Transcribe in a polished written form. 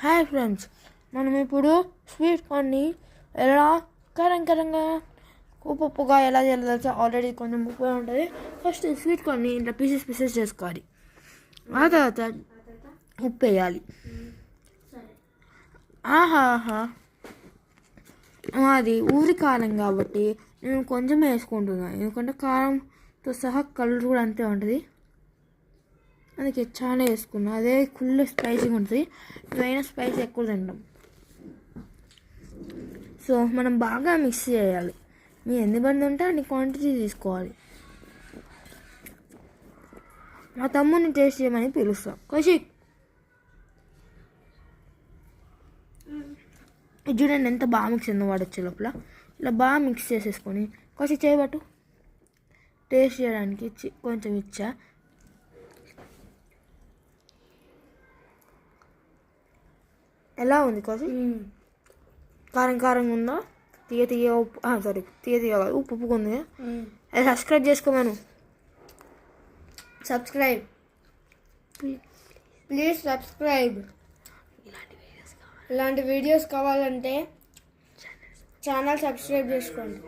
Hi friends, మనం ఇప్పుడు sweet కార్న్ని ఎలా కరంగా ఉప్పుగా ఎలా చేయాలో తెలుసా. ఆల్రెడీ కొంచెం ఉప్పుగా ఉంటుంది. ఫస్ట్ స్వీట్ కార్న్ని ఇట్లా పీసెస్ చేసుకోవాలి. ఆ తర్వాత ఉప్పు వేయాలి. ఆహాహా, అది ఊరి కారం కాబట్టి నేను కొంచెం వేసుకుంటున్నాను, ఎందుకంటే కారంతో సహా కలర్ కూడా అంతే ఉంటుంది. అందుకే చాలా వేసుకున్నాను. అదే ఫుల్ స్పైసీగా ఉంటుంది. ఇవైనా స్పైసీ ఎక్కువ తింటాం. సో మనం బాగా మిక్స్ చేయాలి. మీరు ఎన్ని మంది ఉంటే అన్ని క్వాంటిటీ తీసుకోవాలి. మా తమ్ముడిని టేస్ట్ చేయమని పిలుస్తాం. కౌశిక్, ఇది చూడండి ఎంత బాగా మిక్స్ అయిందో. వాడు వచ్చే లోపల ఇలా బాగా మిక్స్ చేసేసుకొని కౌశిక్ చేయబట్టు టేస్ట్ చేయడానికి కొంచెం ఇచ్చా. ఎలా ఉంది కౌశిక్? కారంగా ఉందా? తీయ ఉప్పు, సారీ తీయ ఉప్పు ఉంది. అది సబ్స్క్రైబ్ చేసుకోమను. Subscribe please subscribe. ఇలాంటి వీడియోస్ కావాలంటే ఛానల్ సబ్స్క్రైబ్ చేసుకోండి.